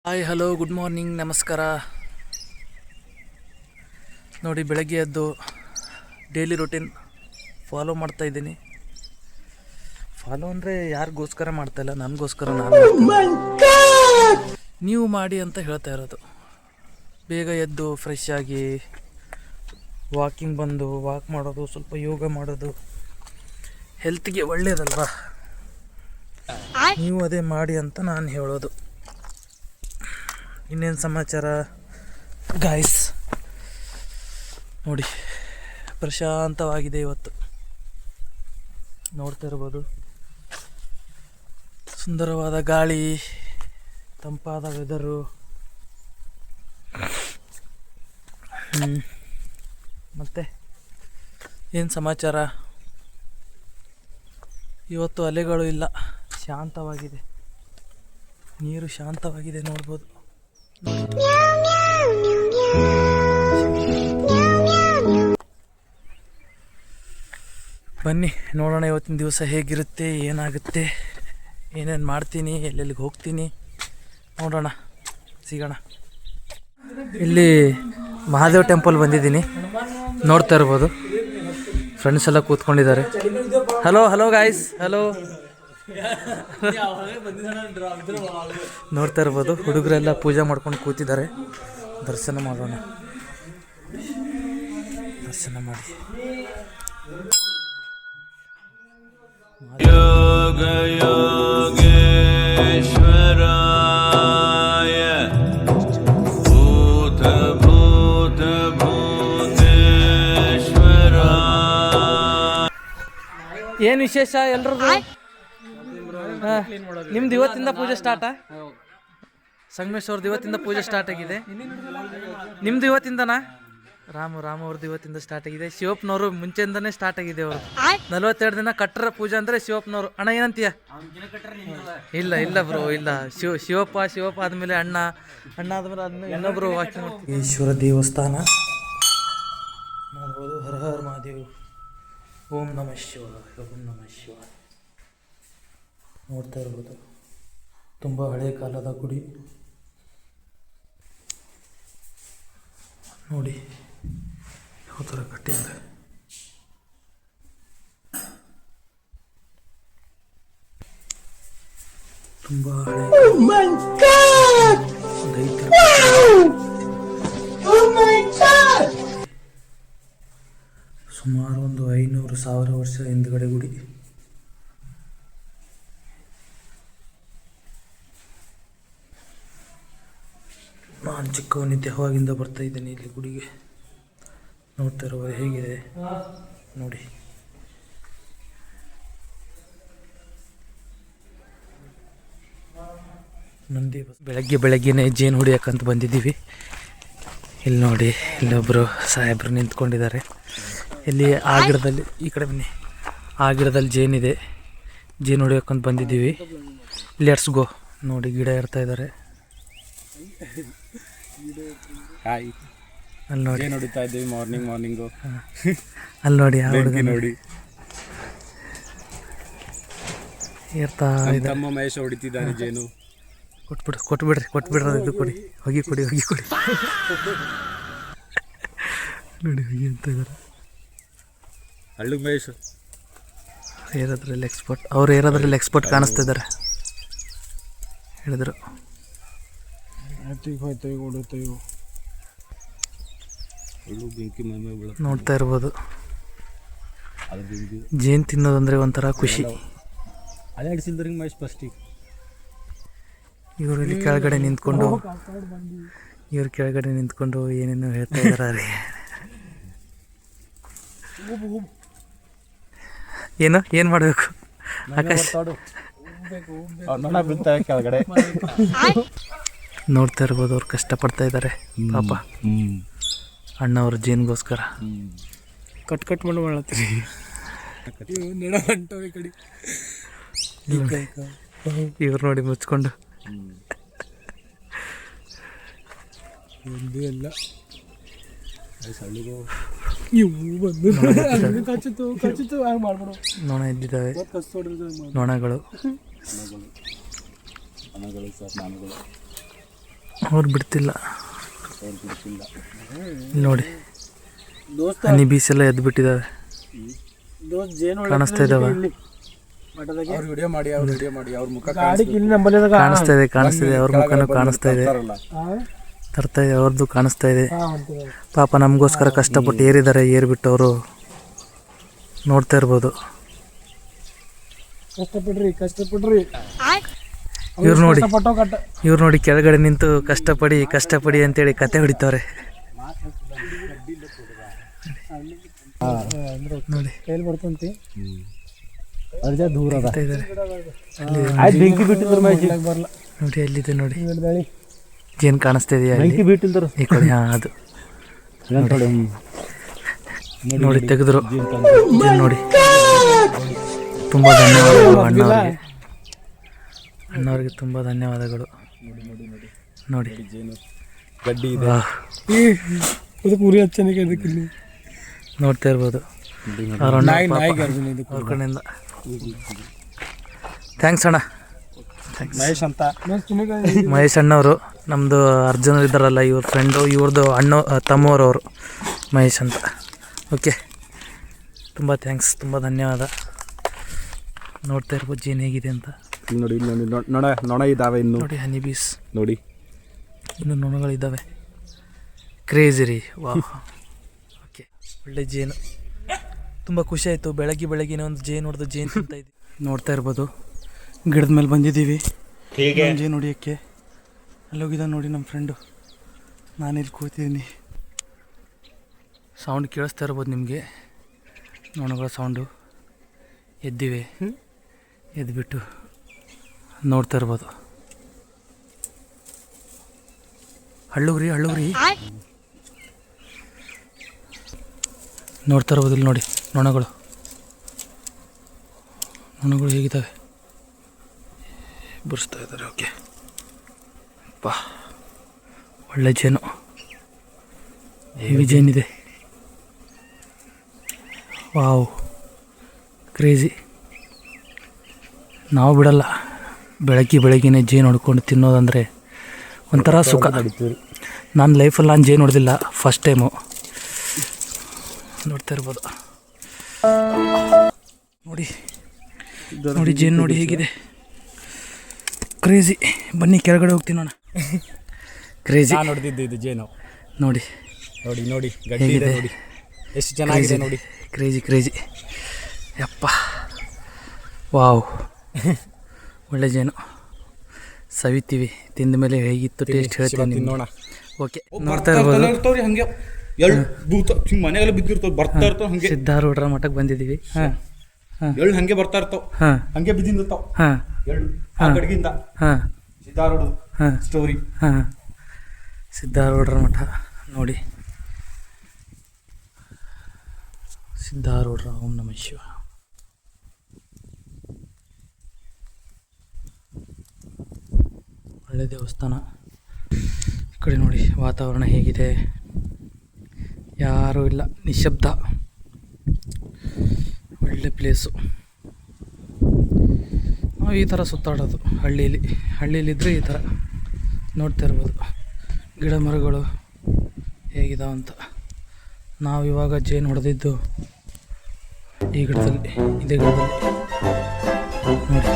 Hi hello good morning ನಮಸ್ಕಾರ. ನೋಡಿ, ಬೆಳಗ್ಗೆ ಎದ್ದು ಡೈಲಿ ರೂಟೀನ್ ಫಾಲೋ ಮಾಡ್ತಾಯಿದ್ದೀನಿ. ಫಾಲೋ ಅಂದರೆ ಯಾರಿಗೋಸ್ಕರ ಮಾಡ್ತಾಯಿಲ್ಲ, ನನಗೋಸ್ಕರ ನೀವು ಮಾಡಿ ಅಂತ ಹೇಳ್ತಾ ಇರೋದು. ಬೇಗ ಎದ್ದು ಫ್ರೆಶ್ ಆಗಿ ವಾಕಿಂಗ್ ಬಂದು ವಾಕ್ ಮಾಡೋದು, ಸ್ವಲ್ಪ ಯೋಗ ಮಾಡೋದು ಹೆಲ್ತ್ಗೆ ಒಳ್ಳೆಯದಲ್ವಾ. ನೀವು ಅದೇ ಮಾಡಿ ಅಂತ ನಾನು ಹೇಳೋದು. ಇನ್ನೇನು ಸಮಾಚಾರ ಗಾಯ್ಸ್? ನೋಡಿ, ಪ್ರಶಾಂತವಾಗಿದೆ ಇವತ್ತು. ನೋಡ್ತಾ ಇರ್ಬೋದು, ಸುಂದರವಾದ ಗಾಳಿ, ತಂಪಾದ ವೆದರು. ಮತ್ತೆ ಏನು ಸಮಾಚಾರ? ಇವತ್ತು ಅಲೆಗಳು ಇಲ್ಲ, ಶಾಂತವಾಗಿದೆ, ನೀರು ಶಾಂತವಾಗಿದೆ, ನೋಡ್ಬೋದು. ಬನ್ನಿ ನೋಡೋಣ ಇವತ್ತಿನ ದಿವಸ ಹೇಗಿರುತ್ತೆ, ಏನಾಗುತ್ತೆ, ಏನೇನು ಮಾಡ್ತೀನಿ, ಎಲ್ಲೆಲ್ಲಿಗೆ ಹೋಗ್ತೀನಿ ನೋಡೋಣ, ಸಿಗೋಣ. ಇಲ್ಲಿ ಮಹಾದೇವ್ ಟೆಂಪಲ್ ಬಂದಿದ್ದೀನಿ, ನೋಡ್ತಾ ಇರ್ಬೋದು. ಫ್ರೆಂಡ್ಸ್ ಎಲ್ಲ ಕೂತ್ಕೊಂಡಿದ್ದಾರೆ. Hello hello guys, hello. ನೋಡ್ತಾ ಇರ್ಬೋದು, ಹುಡುಗರೆಲ್ಲ ಪೂಜೆ ಮಾಡ್ಕೊಂಡು ಕೂತಿದ್ದಾರೆ. ದರ್ಶನ ಮಾಡೋಣ, ದರ್ಶನ ಮಾಡಿ. ಯೋಗ ಯೋಗೇಶ್ವರಾಯ ಭೂತ ಭೂತ ಭೂತೇಶ್ವರ. ಏನು ವಿಶೇಷ ಎಲ್ರದ್ದು? ನಿಮ್ದು ಇವತ್ತಿಂದ ಪೂಜೆ ಸ್ಟಾರ್ಟಾ? ಸಂಗಮೇಶ್ ಅವ್ರದ್ದು ಇವತ್ತಿಂದ ಪೂಜೆ ಸ್ಟಾರ್ಟ್ ಆಗಿದೆ. ನಿಮ್ದು ಇವತ್ತಿಂದನಾ? ರಾಮು ಅವ್ರದ್ದು ಇವತ್ತಿಂದ ಸ್ಟಾರ್ಟ್ ಆಗಿದೆ. ಶಿವಪ್ಪನವರು ಮುಂಚೆಯಿಂದನೇ ಸ್ಟಾರ್ಟ್ ಆಗಿದೆ. ಅವರು 42 ದಿನ ಕಟ್ಟರ ಪೂಜೆ ಅಂದರೆ ಶಿವಪ್ಪನವರು. ಅಣ್ಣ ಏನಂತೀಯ? ಇಲ್ಲ ಇಲ್ಲ ಬ್ರೋ, ಇಲ್ಲ. ಶಿವಪ್ಪ ಆದಮೇಲೆ ಅಣ್ಣ ಆದಮೇಲೆ ಇನ್ನೊಬ್ರು ವಾಕ್ಯ ಮಾಡ್ತೀವಿ. ಈಶ್ವರ ದೇವಸ್ಥಾನ ನೋಡ್ಬೋದು. ಹರ ಹರ ಮಹಾದೇವ್. ಓಂ ನಮಃ ಶಿವಾಯ, ಓಂ ನಮಃ ಶಿವಾಯ. ನೋಡ್ತಾ ಇರ್ಬೋದು, ತುಂಬ ಹಳೆಯ ಕಾಲದ ಗುಡಿ. ನೋಡಿ ಯಾವ ಥರ ಕಟ್ಟಿದ್ದಾರೆ. ತುಂಬ ಹಳೆ ಸುಮಾರು ಒಂದು 500,000 ವರ್ಷ ಹಿಂದ್ಗಡೆ ಗುಡಿ. ನಾನು ಚಿಕ್ಕವನಿದ್ದೆ, ಅವಾಗಿಂದ ಬರ್ತಾ ಇದ್ದೇನೆ ಇಲ್ಲಿ ಗುಡಿಗೆ. ನೋಡ್ತಾ ಇರುವುದು ಹೇಗಿದೆ ನೋಡಿ. ನಂದಿ ಬೆಳಗ್ಗೆನೇ ಜೇನು ಹೊಡಿಯೋಕ್ಕಂತ ಬಂದಿದ್ದೀವಿ. ಇಲ್ಲಿ ನೋಡಿ, ಇಲ್ಲೊಬ್ಬರು ಸಾಹೇಬರು ನಿಂತ್ಕೊಂಡಿದ್ದಾರೆ. ಇಲ್ಲಿ ಆ ಗಿಡದಲ್ಲಿ, ಈ ಕಡೆ ಬನ್ನಿ, ಆ ಗಿಡದಲ್ಲಿ ಜೇನಿದೆ, ಜೇನು ಹೊಡಿಯೋಕ್ಕಂತ ಬಂದಿದ್ದೀವಿ. Let's go. ನೋಡಿ, ಗಿಡ ಇರ್ತಾ ಇದ್ದಾರೆ. ಅಲ್ಲಿ ನೋಡಿ, ನೋಡ್ತಾ ಇದ್ದೀವಿ ಮಾರ್ನಿಂಗು. ಅಲ್ಲಿ ನೋಡಿ, ನೋಡಿ ಇರ್ತಾ ಇದೆ. ಮಹೇಶ್ ಹೊಡಿತಿದ್ದಾನೆ ಜೇನು. ಕೊಟ್ಬಿಡ್ರಿ ಇದು ಕೊಡಿ, ಹೋಗಿ ಕೊಡಿ. ನೋಡಿ ಹೋಗಿ ಅಂತ ಇದ್ದಾರೆ. ಹಳ್ಳಿಗೆ ಮಹೇಶ್ ಏರೋದ್ರಲ್ಲಿ ಎಕ್ಸ್ಪರ್ಟ್. ಅವ್ರು ಏರೋದ್ರಲ್ಲಿ ಎಕ್ಸ್ಪರ್ಟ್ ಕಾಣಿಸ್ತಾ ಇದ್ದಾರೆ, ಹೇಳಿದ್ರು. ನೋಡ್ತಾ ಇರ್ಬೋದು, ಜೇನು ತಿನ್ನೋದಂದ್ರೆ ಒಂಥರ ಖುಷಿ. ಇವರು ಇಲ್ಲಿ ಕೆಳಗಡೆ ನಿಂತ್ಕೊಂಡು ಏನೇನೋ ಹೇಳ್ತಾ ಇದ್ದಾರೆ. ಏನು ಮಾಡಬೇಕು ಆಕಾಶ್? ನೋಡ್ತಾ ಇರ್ಬೋದು, ಅವ್ರು ಕಷ್ಟಪಡ್ತಾ ಇದ್ದಾರೆ ಪಾಪ. ಅಣ್ಣವ್ರ ಜೇನ್ಗೋಸ್ಕರ ಕಟ್ ಮಾಡತ್ತೀರಿ. ಇವ್ರು ನೋಡಿ ಮುಚ್ಕೊಂಡು ಎಲ್ಲ ನೊಣ ಇದ್ದಿದ್ದಾವೆ, ನೊಣಗಳು. ಅವ್ರು ಬಿಡ್ತಿಲ್ಲ. ನೋಡಿ ಹನಿ ಬೀಸ್ ಎಲ್ಲ ಎದ್ದು ಬಿಟ್ಟಿದ್ದಾವೆ, ಕಾಣಿಸ್ತಾ ಇದ್ದಾವೆ. ಕಾಣಿಸ್ತಾ ಇದೆ ಅವ್ರ ಮುಖನೂ ಕಾಣಿಸ್ತಾ ಇದೆ, ತರ್ತಾ ಇದೆ ಅವ್ರದ್ದು ಕಾಣಿಸ್ತಾ ಇದೆ. ಪಾಪ ನಮಗೋಸ್ಕರ ಕಷ್ಟಪಟ್ಟು ಏರಿದ್ದಾರೆ, ಏರ್ಬಿಟ್ಟು ಅವರು ನೋಡ್ತಾ ಇರ್ಬೋದು. ಇವ್ರು ನೋಡಿ ಕೆಳಗಡೆ ನಿಂತು ಕಷ್ಟಪಡಿ ಅಂತೇಳಿ ಕತೆ ಹೊಡಿತವ್ರೆ ನೋಡಿ. ನೋಡಿ ಅಲ್ಲಿದೆ ನೋಡಿ, ಜೇನು ಕಾಣಿಸ್ತಾ ಇದೆಯಾ ಈ ಕಡೆ? ಅದು ನೋಡಿ ತೆಗೆದ್ರು ಜೇನು ನೋಡಿ. ತುಂಬ ಧನ್ಯವಾದಗಳು ಅಣ್ಣವ್ರಿಗೆ ತುಂಬ ಧನ್ಯವಾದಗಳು. ನೋಡಿ ನೋಡ್ತಾ ಇರ್ಬೋದು ಅವ್ರ ಕಡೆಯಿಂದ. ಥ್ಯಾಂಕ್ಸ್ ಅಣ್ಣ. ಮಹೇಶ್ ಅಣ್ಣವರು ನಮ್ಮದು ಅರ್ಜುನರು ಇದ್ದಾರಲ್ಲ, ಇವ್ರ ಫ್ರೆಂಡು, ಇವ್ರದ್ದು ತಮ್ಮವರವರು ಮಹೇಶ್ ಅಂತ. ಓಕೆ, ತುಂಬ ಥ್ಯಾಂಕ್ಸ್, ತುಂಬ ಧನ್ಯವಾದ. ನೋಡ್ತಾ ಇರ್ಬೋದು ಜೇನು ಹೇಗಿದೆ ಅಂತ. ನೋಡಿ ನೊಣ ಇದ್ದಾವೆ ಇನ್ನು. ನೋಡಿ ಹನಿ ಬೀಸ್ ನೋಡಿ, ಇನ್ನು ನೊಣಗಳಿದ್ದಾವೆ. ಕ್ರೇಜಿ ರೀ, ವಾ. ಓಕೆ, ಒಳ್ಳೆ ಜೇನು, ತುಂಬ ಖುಷಿ ಆಯಿತು. ಬೆಳಗ್ಗಿನ ಒಂದು ಜೇನು ಹೊಡೆದು ಜೇನು ತಿಂತ ಇದ್ದೀವಿ. ನೋಡ್ತಾ ಇರ್ಬೋದು ಗಿಡದ ಮೇಲೆ ಬಂದಿದ್ದೀವಿ ಜೇನು ಹೊಡಿಯೋಕ್ಕೆ. ಅಲ್ಲೋಗಿದ್ದ ನೋಡಿ ನಮ್ಮ ಫ್ರೆಂಡು, ನಾನಿಲ್ಲಿ ಕೂತಿದ್ದೀನಿ. ಸೌಂಡ್ ಕೇಳಿಸ್ತಾ ಇರ್ಬೋದು ನಿಮಗೆ, ನೊಣಗಳ ಸೌಂಡು. ಎದ್ದಿವೆ, ಎದ್ಬಿಟ್ಟು ನೋಡ್ತಾ ಇರ್ಬೋದು. ಹಳ್ಳುಗ್ರಿ ನೋಡ್ತಾ ಇರ್ಬೋದು ಇಲ್ಲಿ ನೋಡಿ ನೊಣಗಳು ಹೇಗಿದ್ದಾವೆ, ಬುರ್ಸ್ತಾ ಇದ್ದಾರೆ. ಓಕೆ ಬಾ, ಒಳ್ಳೆ ಜೇನು, ಹೆವಿ ಜೇನಿದೆ. Wow, crazy. ನಾವು ಬಿಡಲ್ಲ, ಬೆಳಗ್ಗೆನೇ ಜೇನು ಹೊಡ್ಕೊಂಡು ತಿನ್ನೋದಂದರೆ ಒಂಥರ ಸುಖ. ನಾನು ಲೈಫಲ್ಲಿ ನಾನು ಜೇನು ಹೊಡೆದಿಲ್ಲ, ಫಸ್ಟ್ ಟೈಮು. ನೋಡ್ತಾ ಇರ್ಬೋದು ನೋಡಿ ಜೇನು ನೋಡಿ ಹೇಗಿದೆ, ಕ್ರೇಜಿ. ಬನ್ನಿ ಕೆಳಗಡೆ ಹೋಗ್ತೀನಿ ನೋಡ. ಕ್ರೇಜಿ ನೋಡ್ತಿದ್ದೆ ಇದು ಜೇನು. ನೋಡಿ ಹೇಗಿದೆ, ಎಷ್ಟು ಚೆನ್ನಾಗಿದೆ ನೋಡಿ. ಕ್ರೇಜಿ ಯಪ್ಪ, ವಾವ್, ಒಳ್ಳೆ ಜೇನು. ಸವಿತೀವಿ, ತಿಂದ ಮೇಲೆ ಹೇಗಿತ್ತು ಟೇಸ್ಟ್ ಹೇಳ್ತೀನಿ ನೋಡ. ಓಕೆ, ನೋಡ್ತಾ ಇರ್ಬೋದು ಮನೆಗೆಲ್ಲ ಬಿದ್ದಿರ್ತಾವ, ಬರ್ತಾ ಇರ್ತಾವ. ಹಂಗೆ ಸಿದ್ಧಾರೂಢರ ಮಠಕ್ಕೆ ಬಂದಿದ್ದೀವಿ. ಎಳ್ಳು ಹಂಗೆ ಬರ್ತಾ ಇರ್ತಾವ, ಹಂಗೆ ಬಿದ್ದಿರ್ತಾವ ಎಳ್ಳು ಆ ಗಡಿಗಿಂದ. ಸಿದ್ಧಾರೂಢ ಸ್ಟೋರಿ. ಸಿದ್ಧಾರೂಢರ ಮಠ ನೋಡಿ, ಸಿದ್ಧಾರೂಢರ ಓಂ ನಮಃ ಶಿವ. ಒಳ್ಳೆ ದೇವಸ್ಥಾನ. ಈ ಕಡೆ ನೋಡಿ ವಾತಾವರಣ ಹೇಗಿದೆ, ಯಾರೂ ಇಲ್ಲ, ನಿಶಬ್ದ, ಒಳ್ಳೆ ಪ್ಲೇಸು. ನಾವು ಈ ಥರ ಸುತ್ತಾಡೋದು ಹಳ್ಳಿಲಿದ್ದರೆ ಈ ಥರ ನೋಡ್ತಾ ಇರ್ಬೋದು ಗಿಡ ಮರಗಳು ಹೇಗಿದಾವಂತ. ನಾವು ಇವಾಗ ಜೇನು ಹೊಡೆದಿದ್ದು ಈ ಗಿಡದಲ್ಲಿ, ಇದೇ ಗಿಡದಲ್ಲಿ ನೋಡಿ.